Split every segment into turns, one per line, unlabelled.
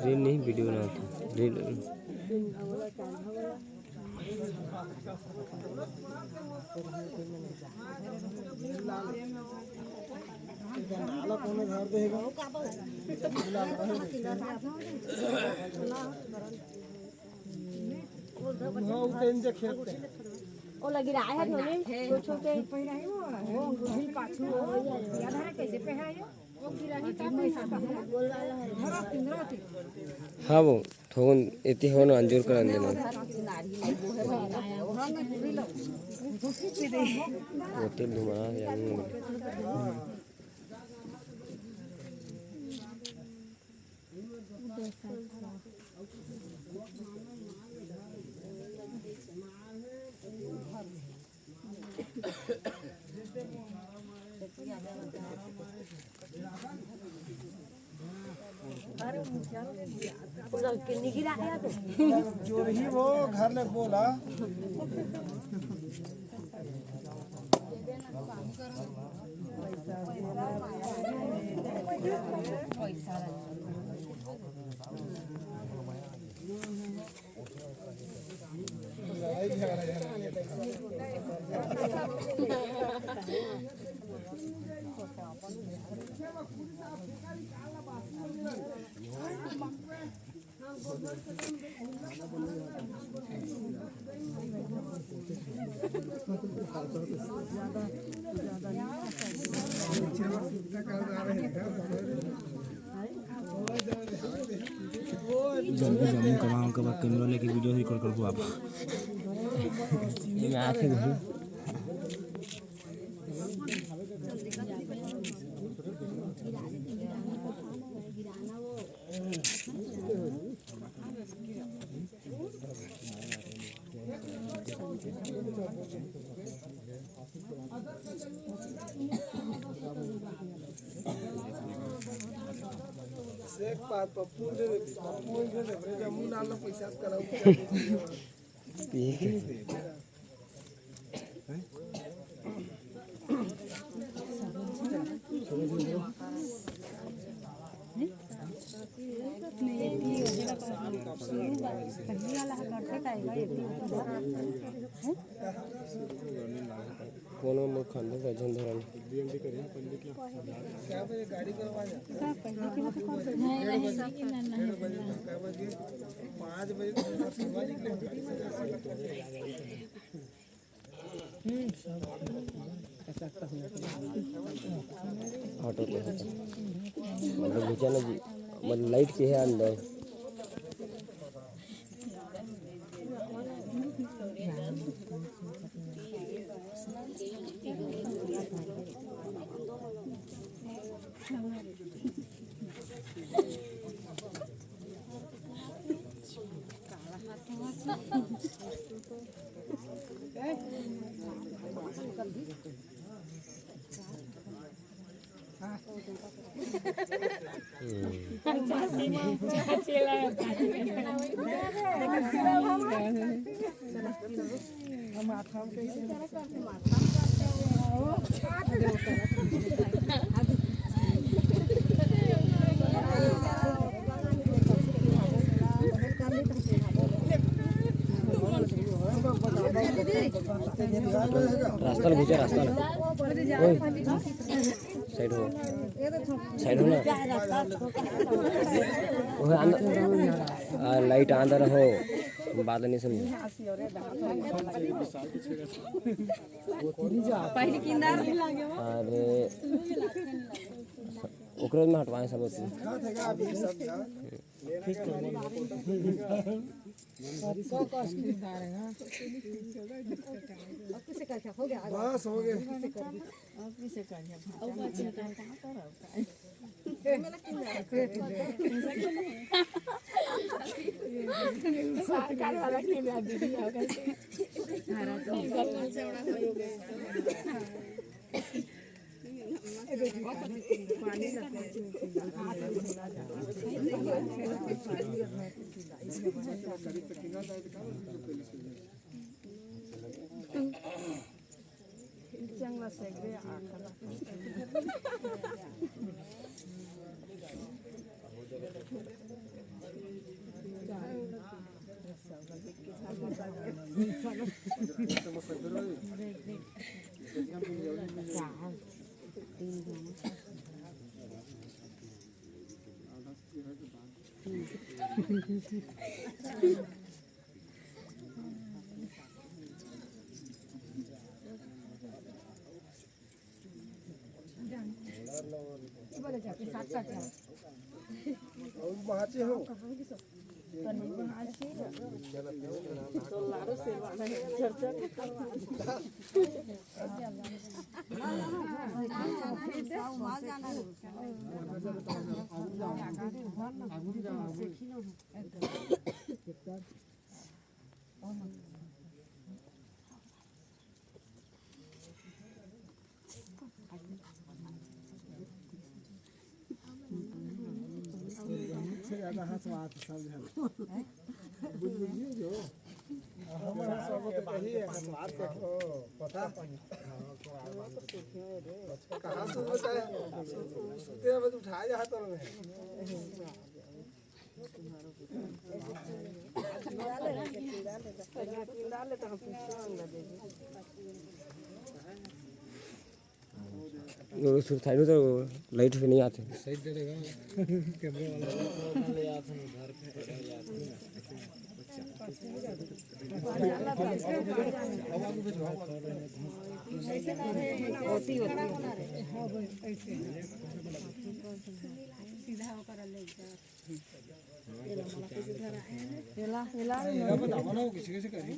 reel नहीं video बनाता reel
ओ लगी रहा है थोड़ी छोटे पहिरा है वो दिल पाछू याद है कैसे पहिरा है वो गिराही का पैसा बोल रहा है धरा पिंजरा थी
हाँ वो थोन इतनी हो ना अंजूर कर देना वो तेल धुमा यार
जो ही वो घर में बोला
जल्दी जमीन कमाओ के बाद कैमरा लेके वीडियो रिकॉर्ड कर दो आप ये आते हैं
एक बात पप्पू दे ब्रेजा मुंह डालना पैसा कराओ
कोनो में खंडे का झंडा
क्या बजे गाड़ी करवा जा 5 बजे
ऑटो पे मतलब बेचाना जी मतलब लाइट के है अंदर रास्ता घुसे रास्ता साइड हो ना लाइट अंदर हो बात नहीं समझ अरे ओकरे में हटवाए सब
बस हो गए
सरकार वाला के दीदी चांगला सगळे आखाला
और महाचे हो ज्यादा हंसवात सब झल बुझलिए जो हमारा सब तो कही है हंसवात देखो पता कहां से होता है सुते में उठाया हाथ में डाले तो हम पीछे दे
वो सुर था तो लाइट पे नहीं आते
सही दे देगा कैमरे वाला ले आते हैं घर पे
सीधा होकर ले जा
बताओ ना किसी किसी करी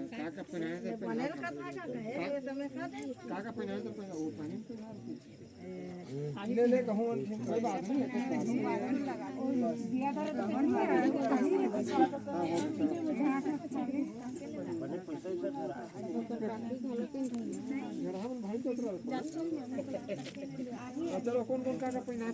क्या काका पहनाया तो वो पानी ले ले कहूँ कोई बात नहीं चलो कौन कौन काका पहना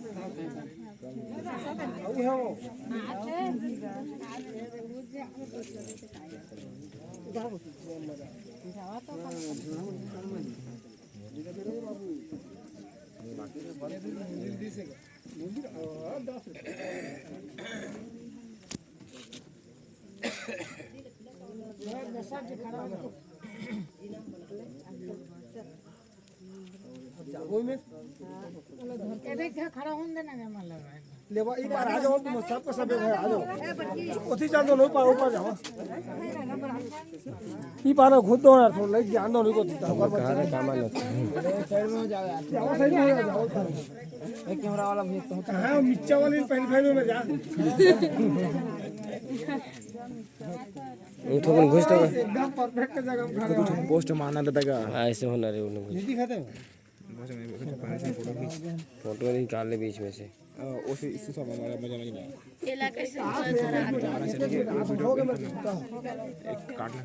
खड़ा होने देना
लेवा ई बार आ जाओ तुम सबका सब है आ जाओ उठी चल दो ऊपर ऊपर जाओ ई बार खुद दो ना थोड़ा लेके जान दो नहीं को थी ऊपर
कहां सामान है
साइड में जाओ यार जाओ साइड में जाओ एक कैमरा वाला भी तो हां नीचे वाली पहले पहले में जा
वो तो मन घुस तो
एकदम परफेक्ट जगह में खड़े हो
पोस्ट मारना रहता का
ऐसे होना रे उन्हें
नहीं दिखाते हो
फोटो निकाल ले बीच में से
उसी इससे सब हमारा मजा नहीं आया
इलाके से
एक काटना